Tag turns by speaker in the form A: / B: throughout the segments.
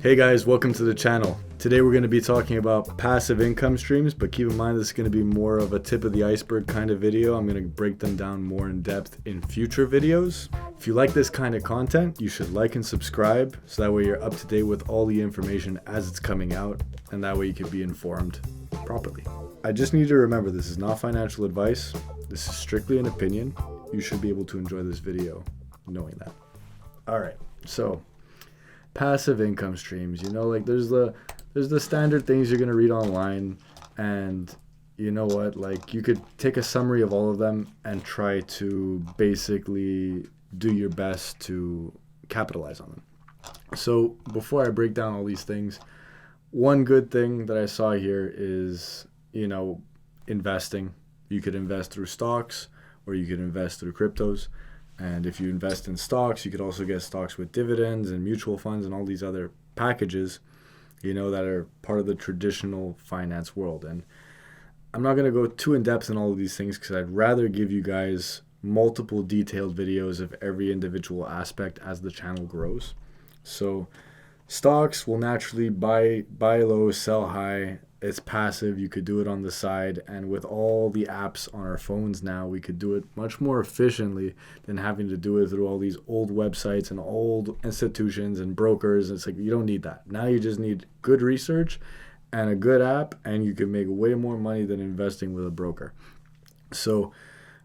A: Hey guys, welcome to the channel. Today we're going to be talking about passive income streams, but keep in mind this is going to be more of a tip of the iceberg kind of video. I'm going to break them down more in depth in future videos. If you like this kind of content, you should like and subscribe so that way you're up to date with all the information as it's coming out, and that way you can be informed properly. I just need you to remember this is not financial advice. This is strictly an opinion. You should be able to enjoy this video knowing that. All right, so passive income streams, like there's the standard things you're going to read online, and you know what, like you could take a summary of all of them and try to basically do your best to capitalize on them. So before I break down all these things, one good thing that I saw here is, investing. You could invest through stocks or you could invest through cryptos. And if you invest in stocks, you could also get stocks with dividends and mutual funds and all these other packages, that are part of the traditional finance world. And I'm not going to go too in depth in all of these things because I'd rather give you guys multiple detailed videos of every individual aspect as the channel grows. So stocks will naturally buy low, sell high. It's passive. You could do it on the side, and with all the apps on our phones now, we could do it much more efficiently than having to do it through all these old websites and old institutions and brokers. It's like you don't need that. Now you just need good research and a good app, and you can make way more money than investing with a broker. So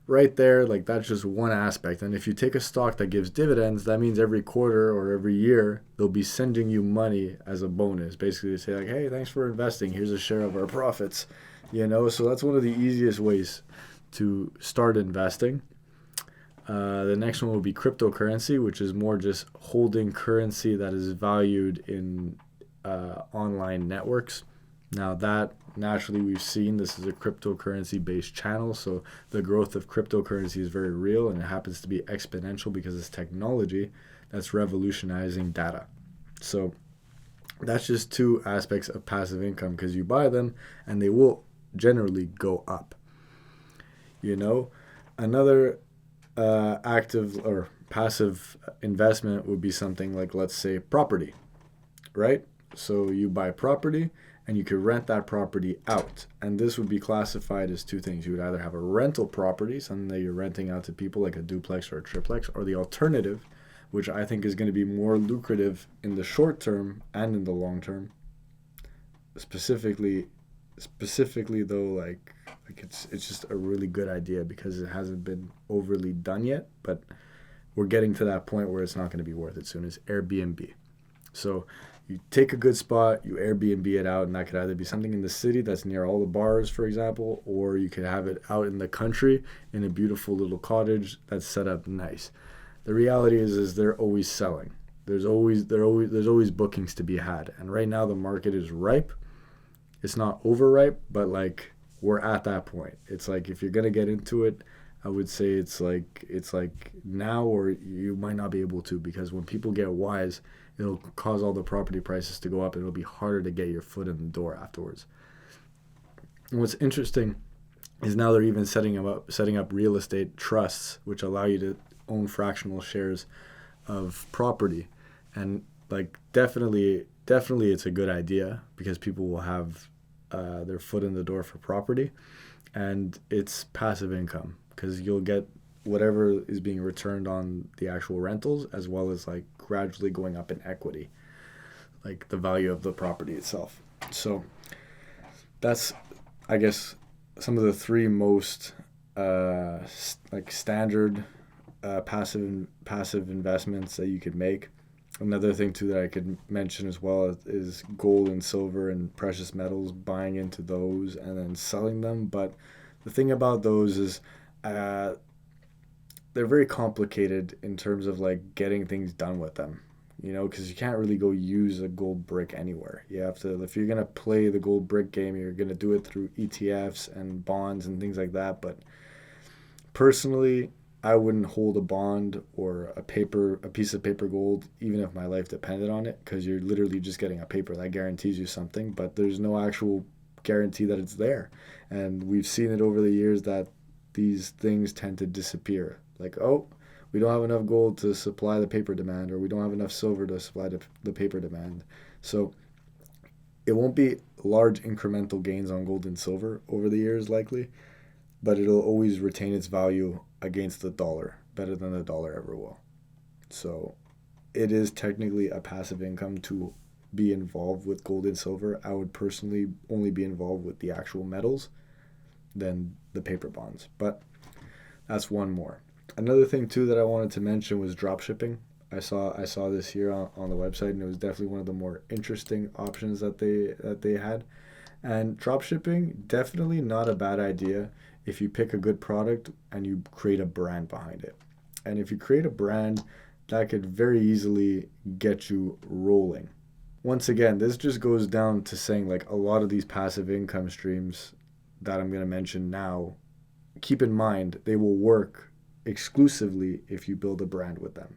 A: right there, like that's just one aspect. And if you take a stock that gives dividends, that means every quarter or every year they'll be sending you money as a bonus. Basically, they say like, hey, thanks for investing, here's a share of our profits. So that's one of the easiest ways to start investing. The next one will be cryptocurrency, which is more just holding currency that is valued in online networks. Now that naturally we've seen this is a cryptocurrency based channel, so the growth of cryptocurrency is very real, and it happens to be exponential because it's technology that's revolutionizing data. So that's just two aspects of passive income, because you buy them and they will generally go up. Another active or passive investment would be something like, let's say, property, right? So you buy property and you could rent that property out. And this would be classified as two things. You would either have a rental property, something that you're renting out to people like a duplex or a triplex, or the alternative, which I think is going to be more lucrative in the short term and in the long term. Specifically though, like it's just a really good idea because it hasn't been overly done yet, but we're getting to that point where it's not going to be worth it soon, is Airbnb. So you take a good spot, you Airbnb it out, and that could either be something in the city that's near all the bars, for example, or you could have it out in the country in a beautiful little cottage that's set up nice. The reality is they're always selling. There's always bookings to be had, and right now the market is ripe. It's not overripe, but like we're at that point. It's like if you're gonna get into it, I would say it's like now, or you might not be able to, because when people get wise, it'll cause all the property prices to go up, and it'll be harder to get your foot in the door afterwards. And what's interesting is now they're even setting up real estate trusts, which allow you to own fractional shares of property. And like definitely it's a good idea because people will have their foot in the door for property, and it's passive income because you'll get whatever is being returned on the actual rentals, as well as like gradually going up in equity, like the value of the property itself. So that's, I guess, some of the three most standard passive investments that you could make. Another thing too that I could mention as well is gold and silver and precious metals, buying into those and then selling them. But the thing about those is they're very complicated in terms of like getting things done with them, because you can't really go use a gold brick anywhere. You have to, if you're going to play the gold brick game, you're going to do it through ETFs and bonds and things like that. But personally, I wouldn't hold a bond or a piece of paper gold, even if my life depended on it, because you're literally just getting a paper that guarantees you something, but there's no actual guarantee that it's there. And we've seen it over the years that these things tend to disappear. Like, oh, we don't have enough gold to supply the paper demand, or we don't have enough silver to supply the paper demand. So it won't be large incremental gains on gold and silver over the years likely, but it'll always retain its value against the dollar better than the dollar ever will. So it is technically a passive income to be involved with gold and silver. I would personally only be involved with the actual metals than the paper bonds, but that's one more. Another thing too that I wanted to mention was dropshipping. I saw this here on the website, and it was definitely one of the more interesting options that they had. And dropshipping, definitely not a bad idea if you pick a good product and you create a brand behind it. And if you create a brand, that could very easily get you rolling. Once again, this just goes down to saying like a lot of these passive income streams that I'm going to mention now, keep in mind they will work exclusively if you build a brand with them.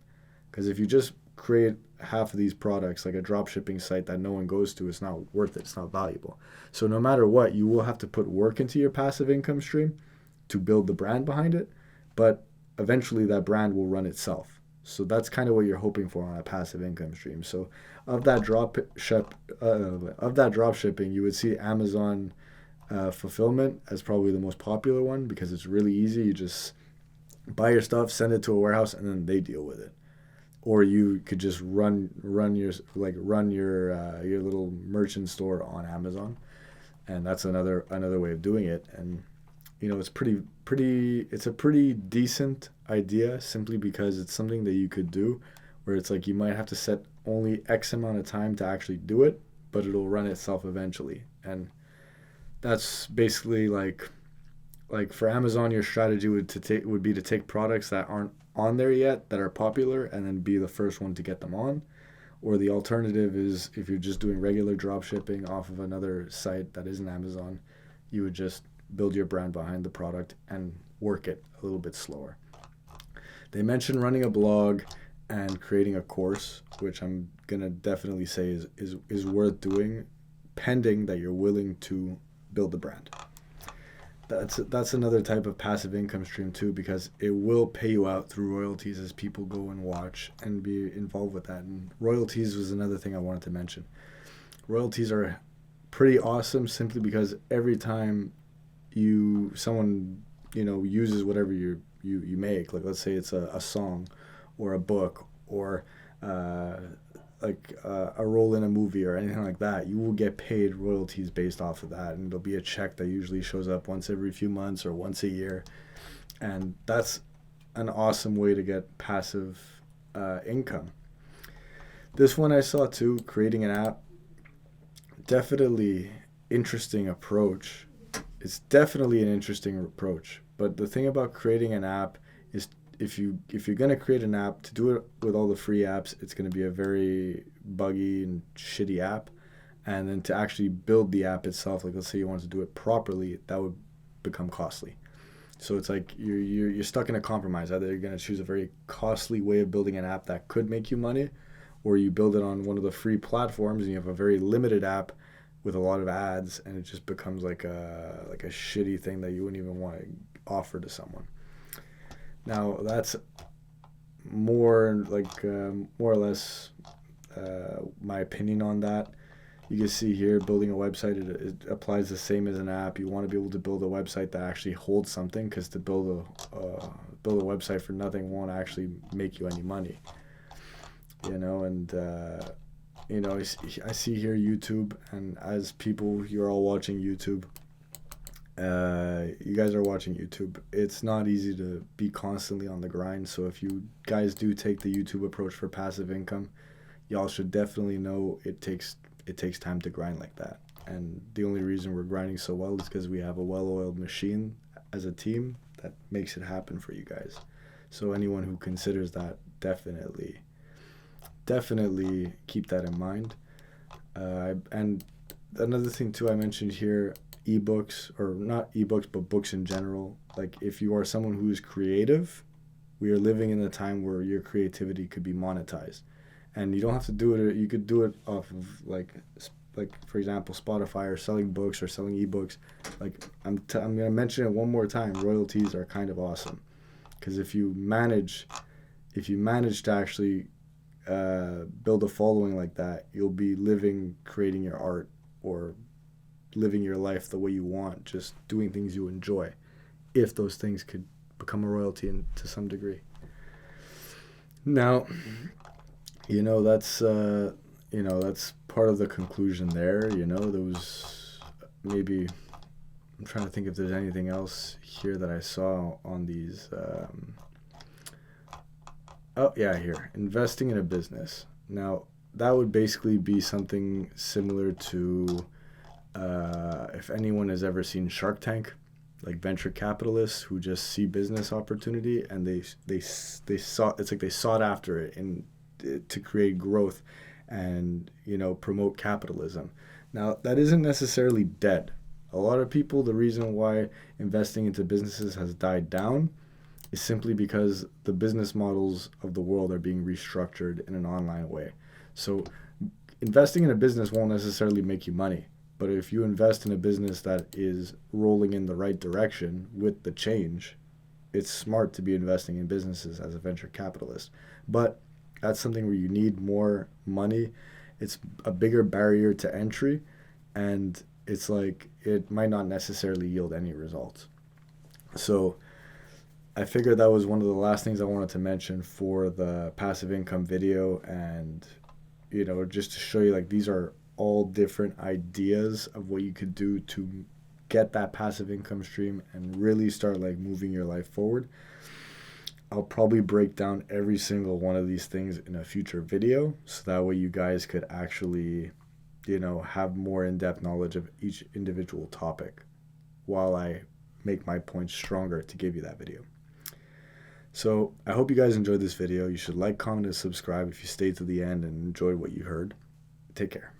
A: Because if you just create half of these products like a dropshipping site that no one goes to, it's not worth it. It's not valuable. So no matter what, you will have to put work into your passive income stream to build the brand behind it. But eventually that brand will run itself. So that's kind of what you're hoping for on a passive income stream. So of that drop shipping, you would see Amazon fulfillment as probably the most popular one because it's really easy. You just buy your stuff, send it to a warehouse, and then they deal with it. Or you could just run your little merchant store on Amazon, and that's another way of doing it. And it's it's a pretty decent idea simply because it's something that you could do, where it's like you might have to set only X amount of time to actually do it, but it'll run itself eventually. And that's basically like for Amazon, your strategy would be to take products that aren't on there yet that are popular and then be the first one to get them on. Or the alternative is if you're just doing regular drop shipping off of another site that isn't Amazon, you would just build your brand behind the product and work it a little bit slower. They mentioned running a blog and creating a course, which I'm gonna definitely say is worth doing, pending that you're willing to build the brand. That's another type of passive income stream too, because it will pay you out through royalties as people go and watch and be involved with that. And royalties was another thing I wanted to mention. Royalties are pretty awesome simply because every time someone uses whatever you make, like let's say it's a song or a book or a role in a movie or anything like that, you will get paid royalties based off of that, and there'll be a check that usually shows up once every few months or once a year, and that's an awesome way to get passive income. This one I saw too, creating an app, definitely interesting approach. It's definitely an interesting approach, but the thing about creating an app is if you're going to create an app, to do it with all the free apps, it's going to be a very buggy and shitty app. And then to actually build the app itself, like let's say you want to do it properly, that would become costly. So it's like you're stuck in a compromise. Either you're going to choose a very costly way of building an app that could make you money, or you build it on one of the free platforms and you have a very limited app with a lot of ads, and it just becomes like a shitty thing that you wouldn't even want to offer to someone. Now that's more or less my opinion on that. You can see here, building a website, it applies the same as an app. You want to be able to build a website that actually holds something, because to build a website for nothing won't actually make you any money. I see here YouTube, and as people, you're all watching YouTube. You guys are watching YouTube. It's not easy to be constantly on the grind. So if you guys do take the YouTube approach for passive income, y'all should definitely know it takes time to grind like that. And the only reason we're grinding so well is because we have a well-oiled machine as a team that makes it happen for you guys. So anyone who considers that, definitely keep that in mind. And another thing too, I mentioned here, ebooks, or not ebooks, but books in general. Like if you are someone who is creative, we are living in a time where your creativity could be monetized, and you don't have to do it. You could do it off of like for example, Spotify, or selling books or selling ebooks. Like I'm gonna mention it one more time. Royalties are kind of awesome, because if you manage to actually build a following like that, you'll be living, creating your art, or living your life the way you want, just doing things you enjoy, if those things could become a royalty to some degree. Now, that's that's part of the conclusion there. Those maybe, I'm trying to think if there's anything else here that I saw on these. Oh yeah, here, investing in a business. Now that would basically be something similar to if anyone has ever seen Shark Tank, like venture capitalists who just see business opportunity and they sought after it to create growth and promote capitalism. Now that isn't necessarily dead. A lot of people, the reason why investing into businesses has died down is simply because the business models of the world are being restructured in an online way. So investing in a business won't necessarily make you money. But if you invest in a business that is rolling in the right direction with the change, it's smart to be investing in businesses as a venture capitalist. But that's something where you need more money. It's a bigger barrier to entry, and it's like it might not necessarily yield any results. So I figured that was one of the last things I wanted to mention for the passive income video, and just to show you, like, these are all different ideas of what you could do to get that passive income stream and really start like moving your life forward. I'll probably break down every single one of these things in a future video, so that way you guys could actually have more in-depth knowledge of each individual topic while I make my points stronger to give you that video. So I hope you guys enjoyed this video. You should like, comment, and subscribe if you stayed to the end and enjoyed what you heard. Take care.